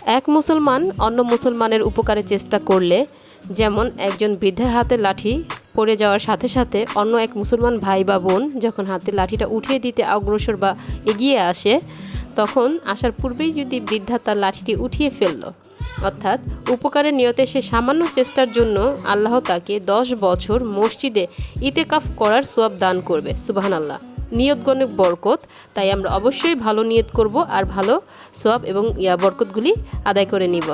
এক মুসলমান অন্য মুসলমানের উপকারে চেষ্টা করলে যেমন একজন বৃদ্ধের হাতে লাঠি পড়ে যাওয়ার সাথে সাথে অন্য এক মুসলমান ভাই বা বোন যখন হাতে লাঠিটা উঠিয়ে দিতে অগ্রসর বা এগিয়ে আসে, তখন আসার পূর্বেই যদি বৃদ্ধা তার লাঠিটি উঠিয়ে ফেলল, অর্থাৎ উপকারের নিয়তে সে সামান্য চেষ্টার জন্য আল্লাহ তাকে 10 বছর মসজিদে ইতেকাফ করার সওয়াব দান করবে। সুবহানাল্লাহ। নিয়তগণে বরকত, তাই আমরা অবশ্যই ভালো নিয়ত করব আর ভালো সওয়াব এবং বরকতগুলি আদায় করে নিব।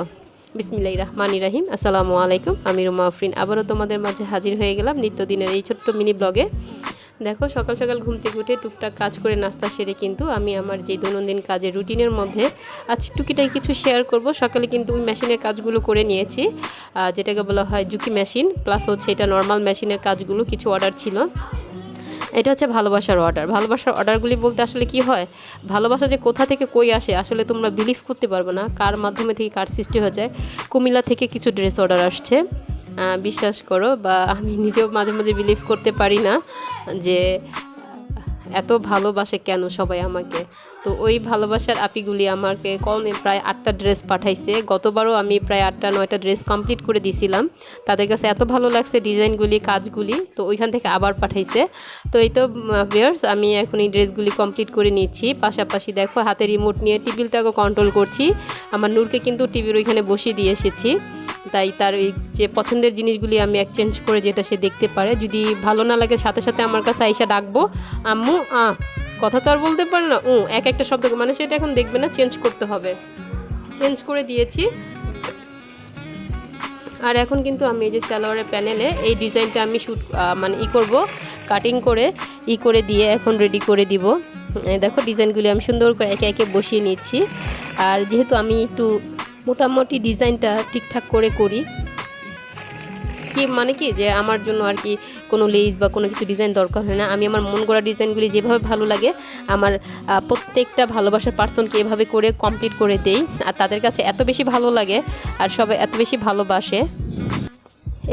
বিসমিল্লাহির রহমানির রহিম। আসসালামু আলাইকুম। আমি রুমা আফরিন আবারও তোমাদের মাঝে হাজির হয়ে গেলাম নিত্যদিনের এই ছোট্ট মিনি ব্লগে। দেখো, সকাল সকাল ঘুম থেকে উঠে টুকটাক কাজ করে নাস্তা সেরে কিন্তু আমি আমার যে দৈনন্দিন কাজের রুটিনের মধ্যে আজ টুকিটাই কিছু শেয়ার করব। সকালে কিন্তু ওই মেশিনের কাজগুলো করে নিয়েছি, যেটাকে বলা হয় জুকি মেশিন, প্লাস হচ্ছে এটা নর্মাল মেশিনের কাজগুলো কিছু অর্ডার ছিল। এটা হচ্ছে ভালোবাসার অর্ডার। ভালোবাসার অর্ডারগুলি বলতে আসলে কি হয়, ভালোবাসা যে কোথা থেকে কই আসে আসলে তোমরা বিলিভ করতে পারবে না, কার মাধ্যমে থেকে কার সৃষ্টি হয়ে যায়। কুমিল্লা থেকে কিছু ড্রেস অর্ডার আসছে, বিশ্বাস করো, বা আমি নিজেও মাঝে মাঝে বিলিভ করতে পারি না যে এত ভালোবাসে কেন সবাই আমাকে। তো ওই ভালোবাসার আপিগুলি আমাকে প্রায় 8টা ড্রেস পাঠাইছে। গতবারও আমি প্রায় 8টা 9টা ড্রেস কমপ্লিট করে দিয়েছিলাম, তাদের কাছে এত ভালো লাগছে ডিজাইনগুলি, কাজগুলি, তো ওইখান থেকে আবার পাঠাইছে। তো এই তো ভিউয়ার্স, আমি এখন এই ড্রেসগুলি কমপ্লিট করে নিচ্ছি। পাশাপাশি দেখো হাতে রিমোট নিয়ে টেবিলটাকে কন্ট্রোল করছি। আমার নূরকে কিন্তু টিভির ওইখানে বসিয়ে দিয়ে এসেছি, তাই তার ওই যে পছন্দের জিনিসগুলি আমি এক্সচেঞ্জ করে যেটা সে দেখতে পারে। যদি ভালো না লাগে সাথে সাথে আমার কাছে আইসা ডাকবো, আম্মু কথা তো আর বলতে পারে না, এক একটা শব্দ, মানে সেটা এখন দেখবে না, চেঞ্জ করতে হবে। চেঞ্জ করে দিয়েছি। আর এখন কিন্তু আমি এই যে সালোয়ারের প্যানেলে এই ডিজাইনটা আমি মানে করব, কাটিং করে করে দিয়ে এখন রেডি করে দিব। দেখো ডিজাইনগুলি আমি সুন্দর করে একে একে বসিয়ে নিচ্ছি। আর যেহেতু আমি একটু মোটামুটি ডিজাইনটা ঠিকঠাক করে করি, কি মানে কি যে আমার জন্য আর কি কোনো লেস বা কোনো কিছু ডিজাইন দরকার হয় না। আমি আমার মন গড়া ডিজাইনগুলি যেভাবে ভালো লাগে আমার প্রত্যেকটা ভালোবাসার পার্সনকে এভাবে করে কমপ্লিট করে দেই, আর তাদের কাছে এত বেশি ভালো লাগে আর সবাই এত বেশি ভালোবাসে।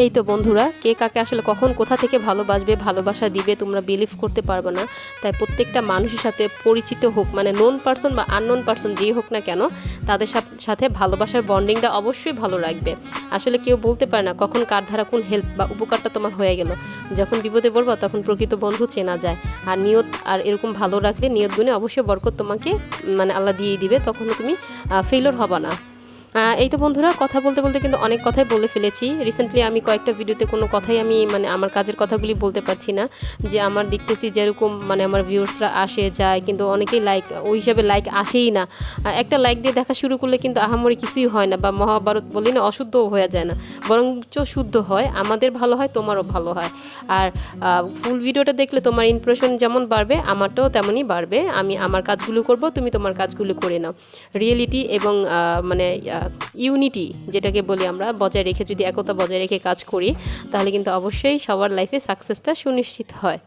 এই তো বন্ধুরা, কে কাকে আসলে কখন কোথা থেকে ভালোবাসবে, ভালোবাসা দিবে, তোমরা বিলিভ করতে পারবে না। তাই প্রত্যেকটা মানুষের সাথে পরিচিত হোক, মানে নোন পারসন বা আননোন পারসন যেই হোক না কেন, তাদের সাথে ভালোবাসার বন্ডিংটা অবশ্যই ভালো রাখবে। আসলে কেউ বলতে পারে না কখন কার ধারা কোন হেল্প বা উপকারটা তোমার হয়ে গেল। যখন বিপদে পড়বা তখন প্রকৃত বন্ধু চেনা যায়। আর নিয়ত আর এরকম ভালো রাখলে নিয়ত গুণে অবশ্যই বরকত তোমাকে মানে আল্লাহ দিয়েই দিবে, তখনও তুমি ফেইলিওর হবা না। এই তো বন্ধুরা, কথা বলতে বলতে কিন্তু অনেক কথাই বলে ফেলেছি। রিসেন্টলি আমি কয়েকটা ভিডিওতে কোনো কথাই আমি মানে আমার কাজের কথাগুলি বলতে পারছি না, যে আমার দেখতেছি যেরকম মানে আমার ভিউয়ার্সরা আসে যায়, কিন্তু অনেকেই লাইক ওই হিসাবে লাইক আসেই না। একটা লাইক দিয়ে দেখা শুরু করলে কিন্তু আহামরি কিছুই হয় না, বা মহাভারত বলি না, অশুদ্ধও হয়ে যায় না, বরঞ্চ শুদ্ধ হয়। আমাদের ভালো হয়, তোমারও ভালো হয়। আর ফুল ভিডিওটা দেখলে তোমার ইমপ্রেশন যেমন বাড়বে, আমারটাও তেমনই বাড়বে। আমি আমার কাজগুলো করব, তুমি তোমার কাজগুলো করে নাও। রিয়েলিটি এবং মানে ইউনিটি যেটাকে বলি আমরা, বজায় রেখে যদি একতা বজায় রেখে কাজ করি, তাহলে কিন্তু অবশ্যই সবার লাইফে সাকসেসটা সুনিশ্চিত হয়।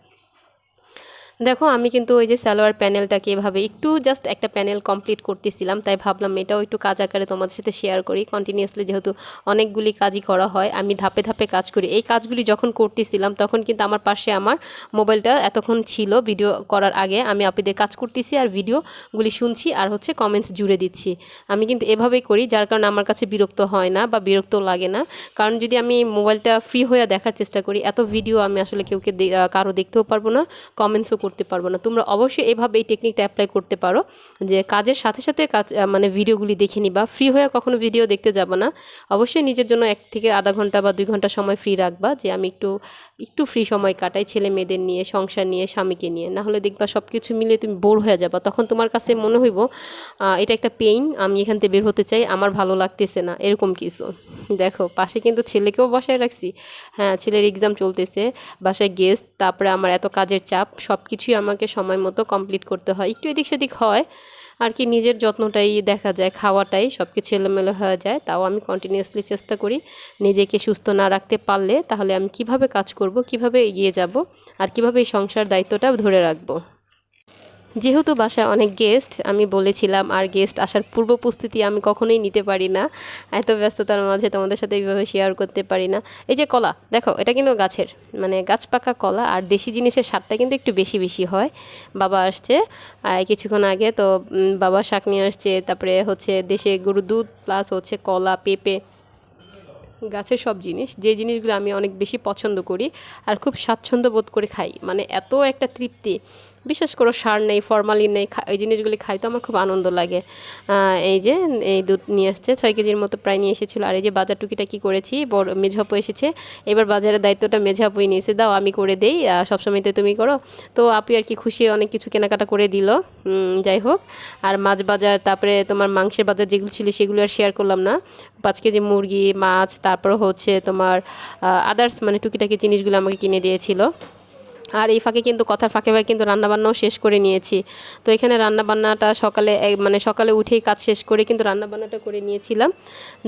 দেখো আমি কিন্তু ওই যে সালোয়ার প্যানেলটাকে এভাবে একটু জাস্ট একটা প্যানেল কমপ্লিট করতেছিলাম, তাই ভাবলাম এটাও একটু কাজ আকারে তোমাদের সাথে শেয়ার করি। কন্টিনিউয়াসলি যেহেতু অনেকগুলি কাজই করা হয়, আমি ধাপে ধাপে কাজ করি। এই কাজগুলি যখন করতেছিলাম তখন কিন্তু আমার পাশে আমার মোবাইলটা এতক্ষণ ছিল, ভিডিও করার আগে আমি আপনাদের কাজ করতেছি আর ভিডিওগুলি শুনছি আর হচ্ছে কমেন্টস জুড়ে দিচ্ছি। আমি কিন্তু এভাবেই করি, যার কারণে আমার কাছে বিরক্ত হয় না বা বিরক্ত লাগে না। কারণ যদি আমি মোবাইলটা ফ্রি হয়ে দেখার চেষ্টা করি, এত ভিডিও আমি আসলে কারো দেখতেও পারবো না, কমেন্টসও করতে পারবো না। তোমরা অবশ্যই এভাবে এই টেকনিকটা অ্যাপ্লাই করতে পারো, যে কাজের সাথে সাথে কাজ মানে ভিডিওগুলি দেখে নিবা। ফ্রি হয়ে কখনো ভিডিও দেখতে যাবে না। অবশ্যই নিজের জন্য 1 থেকে আধা ঘন্টা বা 2 ঘন্টা সময় ফ্রি রাখবা, যে আমি একটু ফ্রি সময় কাটাই ছেলে মেয়েদের নিয়ে, সংসার নিয়ে, স্বামীকে নিয়ে। না হলে দেখবা সব কিছু মিলে তুমি বোর হয়ে যাবা। তখন তোমার কাছে মনে হইব এটা একটা পেইন, আমি এখান থেকে বের হতে চাই, আমার ভালো লাগতেছে না, এরকম কিছু। দেখো পাশে কিন্তু ছেলেকেও বসায় রাখছি। হ্যাঁ, ছেলের এক্সাম চলতেছে, বাসায় গেস্ট, তারপরে আমার এত কাজের চাপ, সব কিছুই আমাকে সময় মতো কমপ্লিট করতে হয়। একটু এদিক সেদিক হয় আর কি, নিজের যত্নটাই দেখা যায়, খাওয়াটাই সব কিছু এলোমেলো হয়ে যায়। তাও আমি কন্টিনিউয়াসলি চেষ্টা করি, নিজেকে সুস্থ না রাখতে পারলে তাহলে আমি কিভাবে কাজ করব, কিভাবে এগিয়ে যাব, আর কিভাবে এই সংসার দায়িত্বটা ধরে রাখবো। যেহেতু বাসায় অনেক গেস্ট আমি বলেছিলাম, আর গেস্ট আসার পূর্ব প্রস্তুতি আমি কখনোই নিতে পারি না, এত ব্যস্ততার মাঝে তোমাদের সাথে এইভাবে শেয়ার করতে পারি না। এই যে কলা দেখো, এটা কিন্তু গাছের মানে গাছ পাকা কলা, আর দেশি জিনিসের স্বাদটা কিন্তু একটু বেশি বেশি হয়। বাবা আসছে কিছুক্ষণ আগে, তো বাবা শাক নিয়ে আসছে, তারপরে হচ্ছে দেশে গরুর দুধ প্লাস হচ্ছে কলা, পেঁপে, গাছের সব জিনিস, যে জিনিসগুলো আমি অনেক বেশি পছন্দ করি আর খুব স্বাচ্ছন্দ্য বোধ করে খাই, মানে এত একটা তৃপ্তি, বিশেষ করে সার নেই, ফরমালিন নেই, এই জিনিসগুলি খাই তো আমার খুব আনন্দ লাগে। এই যে এই দুধ নিয়ে আসছে 6 কেজির মতো প্রায় নিয়ে এসেছিলো। আর এই যে বাজার টুকিটা কি করেছি, বড় মেঝাপু এসেছে, এবার বাজারের দায়িত্বটা মেঝাপুই নিয়েছে, দাও আমি করে দেই, সবসময় তো তুমি করো। তো আপনি আর কি খুশি, অনেক কিছু কেনাকাটা করে দিল। যাই হোক, আর মাছ বাজার, তারপরে তোমার মাংসের বাজার যেগুলো ছিল সেগুলো আর শেয়ার করলাম না। 5 কেজি মুরগি, মাছ, তারপর হচ্ছে তোমার আদার্স মানে টুকিটাকি জিনিসগুলো আমাকে কিনে দিয়েছিল। আর এই ফাঁকে কিন্তু কথার ফাঁকে ফাঁকে কিন্তু রান্নাবান্নাও শেষ করে নিয়েছি। তো এখানে রান্নাবান্নাটা সকালে মানে সকালে উঠেই কাজ শেষ করে কিন্তু রান্নাবান্নাটা করে নিয়েছিলাম,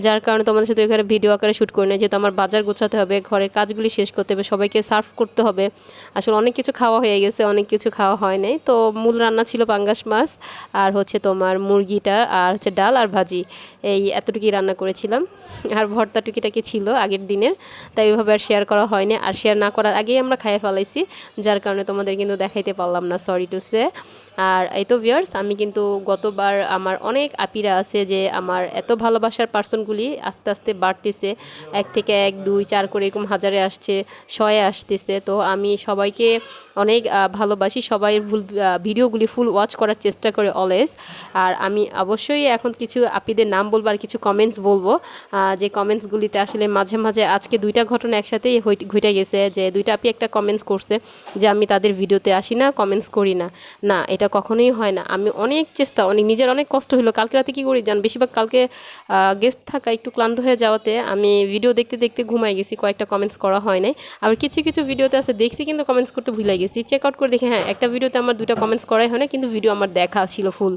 যার কারণে তোমাদের সাথে এখানে ভিডিও আকারে শ্যুট করে নিই, যেহেতু আমার বাজার গোছাতে হবে, ঘরের কাজগুলি শেষ করতে হবে, সবাইকে সার্ভ করতে হবে। আসলে অনেক কিছু খাওয়া হয়ে গেছে, অনেক কিছু খাওয়া হয় নাই। তো মূল রান্না ছিল পাঙ্গাস মাছ, আর হচ্ছে তোমার মুরগিটা, আর হচ্ছে ডাল আর ভাজি, এই এতটুকুই রান্না করেছিলাম। আর ভর্তা টুকিটাকি ছিল আগের দিনের, তাই ওইভাবে আর শেয়ার করা হয়নি, আর শেয়ার না করার আগেই আমরা খাইয়ে ফেলাইছি, যার কারণে তোমাদের কিন্তু দেখাইতে পারলাম না, সরি টু সে। আর এই তো ভিউয়ার্স, আমি কিন্তু গতবার আমার অনেক আপিরা আছে যে আমার এত ভালোবাসার পার্সনগুলি আস্তে আস্তে বাড়তেছে, 1 থেকে 1, 2, 4 করে এরকম হাজারে আসছে, 100-এ আসতেছে। তো আমি সবাইকে অনেক ভালোবাসি, সবাই ভিডিওগুলি ফুল ওয়াচ করার চেষ্টা করে অলওয়েজ। আর আমি অবশ্যই এখন কিছু আপিদের নাম বলবো আর কিছু কমেন্টস বলবো, যে কমেন্টসগুলিতে আসলে মাঝে মাঝে আজকে 2টা ঘটনা একসাথেই ঘটে গেছে, যে 2টা আপি একটা কমেন্টস করছে যে আমি তাদের ভিডিওতে আসি না, কমেন্টস করি না। না, এটা কখনোই হয় না। আমি অনেক চেষ্টা, নিজের অনেক কষ্ট হলো, কালকে রাতে কী করি জান, বেশিরভাগ কালকে গেস্ট থাকা একটু ক্লান্ত হয়ে যাওয়াতে আমি ভিডিও দেখতে দেখতে ঘুমাই গেছি, কয়েকটা কমেন্টস করা হয় নাই। আবার কিছু কিছু ভিডিওতে আছে দেখছি কিন্তু কমেন্টস করতে ভুলে গেছি, চেক আউট করে দেখি হ্যাঁ একটা ভিডিওতে আমার 2টা কমেন্টস করাই হয় না, কিন্তু ভিডিও আমার দেখা ছিল ফুল,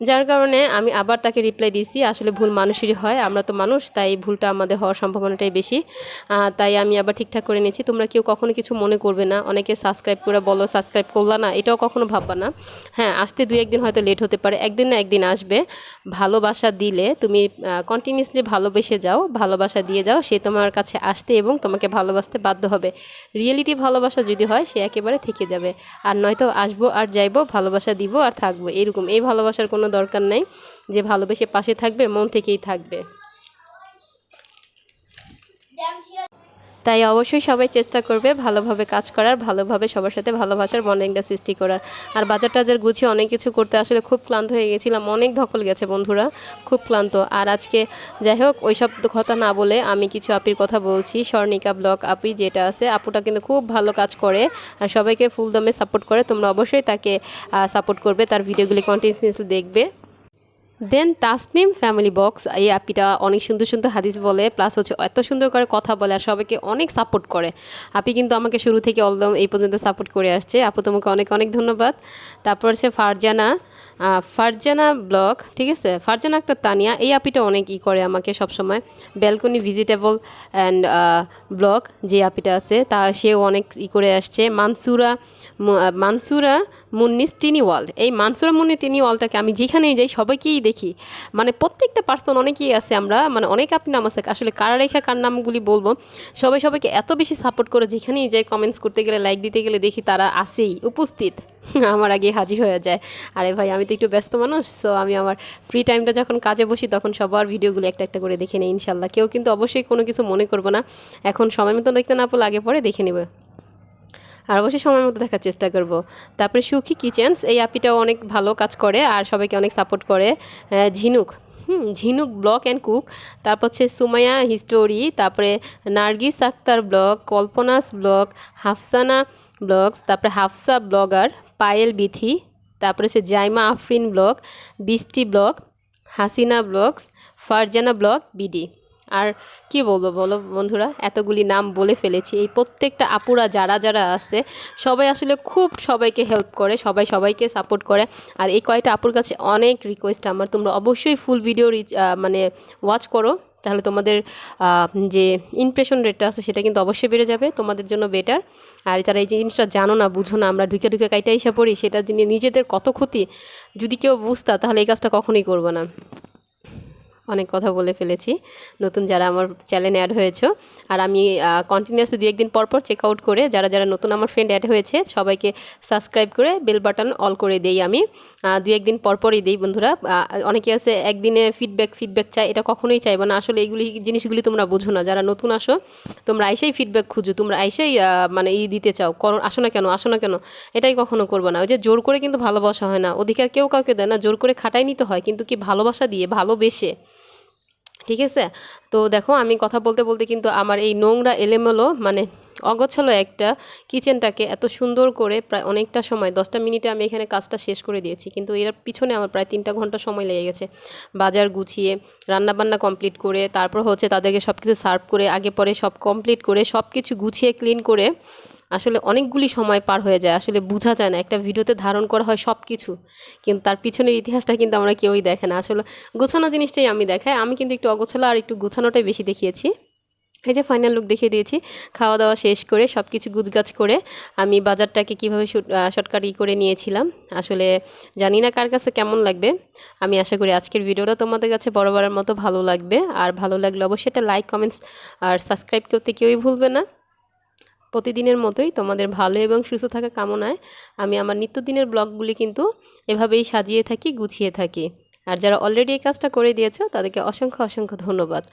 যার কারণে আমি আবার তাকে রিপ্লাই দিয়েছি। আসলে ভুল মানুষেরই হয়, আমরা তো মানুষ, তাই ভুলটা আমাদের হওয়ার সম্ভাবনাটাই বেশি। তাই আমি আবার ঠিকঠাক করে নিয়েছি। তোমরা কেউ কখনো কিছু মনে করবে না, অনেকে সাবস্ক্রাইব করে বলো সাবস্ক্রাইব করলা না, এটাও কখনো ভাববা না। হ্যাঁ, আসতে 2-1 দিন হয়তো লেট হতে পারে, একদিন না একদিন আসবে। ভালোবাসা দিলে তুমি কন্টিনিউসলি ভালোবেসে যাও, ভালোবাসা দিয়ে যাও, সে তোমার কাছে আসতে এবং তোমাকে ভালোবাসতে বাধ্য হবে। রিয়েলিটি ভালোবাসা যদি হয় সে একেবারে থেকে যাবে, আর নয়তো আসবো আর যাইবো, ভালোবাসা দিব আর থাকবো, এরকম। এই ভালোবাসার কোনো দরকার নাই যে ভালোবেসে পাশে থাকবে, মন থেকেই থাকবে। তাই অবশ্যই সবাই চেষ্টা করবে ভালোভাবে কাজ করার, ভালোভাবে সবার সাথে ভালোবাসার বন্ডিংটা সৃষ্টি করার। আর বাজার টাজার গুছিয়ে অনেক কিছু করতে আসলে খুব ক্লান্ত হয়ে গেছিলাম, অনেক ধকল গেছে বন্ধুরা, খুব ক্লান্ত। আর আজকে যাই হোক ওই সব কথা না বলে আমি কিছু আপির কথা বলছি। স্বর্ণিকা ব্লগ আপি যেটা আছে, আপুটা কিন্তু খুব ভালো কাজ করে আর সবাইকে ফুল দমে সাপোর্ট করে, তোমরা অবশ্যই তাকে সাপোর্ট করবে, তার ভিডিওগুলি কন্টিনিউসলি দেখবে। দেন তাসনিম ফ্যামিলি বক্স, এই আপিটা অনেক সুন্দর সুন্দর হাদিস বলে, প্লাস হচ্ছে এত সুন্দর করে কথা বলে আর সবাইকে অনেক সাপোর্ট করে। আপি কিন্তু আমাকে শুরু থেকে একদম এই পর্যন্ত সাপোর্ট করে আসছে, আপু তোমাকে অনেক অনেক ধন্যবাদ। তারপর হচ্ছে ফারজানা ব্লগ, ঠিক আছে, ফারজানা আক্তার তানিয়া, এই আপিটা অনেক করে আমাকে সবসময়। ব্যালকনি ভেজিটেবল অ্যান্ড ব্লগ যে আপিটা আছে তা সেও অনেক করে আসছে। মানসুরা মুন্নিস টিনি ওয়ার্ল্ড, এই মানসুরা মুন্নি টিনি ওয়ার্ল্ডটাকে আমি যেখানেই যাই সবাইকেই দেখি, মানে প্রত্যেকটা পার্সন অনেকেই আছে, আমরা মানে অনেক আপনি নাম আছে, আসলে কারা রেখা কার নামগুলি বলবো, সবাইকে এত বেশি সাপোর্ট করে, যেখানেই যাই কমেন্টস করতে গেলে, লাইক দিতে গেলে দেখি তারা আসেই উপস্থিত, আমার আগে হাজির হয়ে যায়। আরে ভাই, আমি তো একটু ব্যস্ত মানুষ, সো আমি আমার ফ্রি টাইমটা যখন কাজে বসি তখন সবার ভিডিওগুলো একটা একটা করে দেখে নিই ইনশাল্লাহ। কেউ কিন্তু অবশ্যই কোনো কিছু মনে করবো না, এখন সময় মতো দেখতে না পারলে আগে পরে দেখে নেবে, আর অবশ্যই সময় মতো দেখার চেষ্টা করব। তারপরে সুখী কিচেন্স, এই আপিটাও অনেক ভালো কাজ করে আর সবাইকে অনেক সাপোর্ট করে। ঝিনুক ব্লগ অ্যান্ড কুক, তারপর হচ্ছে সুমাইয়া হিস্টোরি, তারপরে Nargis Akter blog, Kalpana's blog, Hafsana blogs, তারপরে হাফসা ব্লগার, পায়েল বিথি, তারপরে হচ্ছে Zaima Afrin blog, Brishti blog, Hasina blogs, Farzana blog BD. আর কি বলবো বলো বন্ধুরা, এতগুলি নাম বলে ফেলেছি। এই প্রত্যেকটা আপুরা যারা যারা আছে সবাই আসলে খুব সবাইকে হেল্প করে, সবাইকে সাপোর্ট করে। আর এই কয়টা আপুর কাছে অনেক রিকোয়েস্ট আমার, তোমরা অবশ্যই ফুল ভিডিও মানে ওয়াচ করো, তাহলে তোমাদের যে ইমপ্রেশন রেটটা আছে সেটা কিন্তু অবশ্যই বেড়ে যাবে, তোমাদের জন্য বেটার। আর যারা এই জিনিসটা জানো না, বুঝো না, আমরা ঢুকে ঢুকে কাইটা এসে পড়ি, সেটা নিজেদের কত ক্ষতি যদি কেউ বুঝতা তাহলে এই কাজটা কখনোই করবো না। অনেক কথা বলে ফেলেছি। নতুন যারা আমার চ্যানেলে অ্যাড হয়েছে, আর আমি কন্টিনিউয়াসলি 2-1 দিন পর পর চেক আউট করে যারা যারা নতুন আমার ফ্রেন্ড অ্যাড হয়েছে সবাইকে সাবস্ক্রাইব করে বেল বাটন অল করে দেই। আমি 2-1 দিন পর পরই দিই বন্ধুরা। অনেকে আছে একদিনে ফিডব্যাক চাই, এটা কখনোই চাইবো না। আসলে এইগুলি জিনিসগুলি তোমরা বুঝো না, যারা নতুন আসো তোমরা আইসাই ফিডব্যাক খুঁজো, তোমরা আইসাই মানে দিতে চাও, আসো না কেন, এটাই কখনো করবো না। ওই যে জোর করে কিন্তু ভালোবাসা হয় না, অধিকার কেউ কাউকে দেয় না, জোর করে খাটাই নিতে হয়, কিন্তু কি ভালোবাসা দিয়ে, ভালোবেসে। ঠিক আছে? তো দেখো আমি কথা বলতে বলতে কিন্তু আমার এই নোংরা এলোমেলো মানে অগোছালো একটা কিচেনটাকে এত সুন্দর করে প্রায় অনেকটা সময় 10টা মিনিটে আমি এখানে কাজটা শেষ করে দিয়েছি, কিন্তু এর পিছনে আমার প্রায় 3টা ঘন্টা সময় লেগে গেছে। বাজার গুছিয়ে রান্নাবান্না কমপ্লিট করে তারপর হচ্ছে তাদেরকে সব কিছু সার্ভ করে আগে পরে সব কমপ্লিট করে সব কিছু গুছিয়ে ক্লিন করে আসলে অনেকগুলি সময় পার হয়ে যায়। আসলে বোঝা যায় না, একটা ভিডিওতে ধারণ করা হয় সব কিছু, কিন্তু তার পিছনের ইতিহাসটা কিন্তু আমরা কেউই দেখে না। আসলে গোছানো জিনিসটাই আমি দেখাই, আমি কিন্তু একটু অগোছালো আর একটু গোছানোটাই বেশি দেখিয়েছি। এই যে ফাইনাল লুক দেখিয়ে দিয়েছি। খাওয়া দাওয়া শেষ করে সব কিছু গুছগাছ করে আমি বাজারটাকে কীভাবে শর্টকাট করে নিয়েছিলাম। আসলে জানি না কার কাছে কেমন লাগবে, আমি আশা করি আজকের ভিডিওটা তোমাদের কাছে বরাবরের মতো ভালো লাগবে। আর ভালো লাগলে অবশ্যই একটা লাইক, কমেন্টস আর সাবস্ক্রাইব করতে কেউই ভুলবে না। প্রতিদিনের মতোই তোমাদের ভালো এবং সুস্থ থাকা কামনায় আমি আমার নিত্যদিনের ব্লগগুলি কিন্তু এভাবেই সাজিয়ে থাকি, গুছিয়ে থাকি। আর যারা অলরেডি এই কাজটা করে দিয়েছো তাদেরকে অসংখ্য ধন্যবাদ।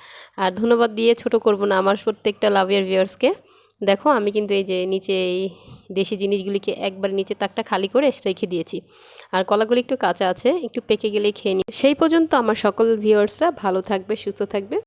আর ধন্যবাদ দিয়ে ছোট করব না আমার প্রত্যেকটা লাভিয়ার ভিউয়ার্সকে। দেখো আমি কিন্তু এই যে নিচে এই দেশি জিনিসগুলিকে একবার নিচে তাকটা খালি করে রেখে দিয়েছি। আর কলাগুলি একটু কাঁচা আছে, একটু পেকে গেলেই খেয়ে নিই। সেই পর্যন্ত আমার সকল ভিউয়ার্সরা ভালো থাকবে, সুস্থ থাকবে।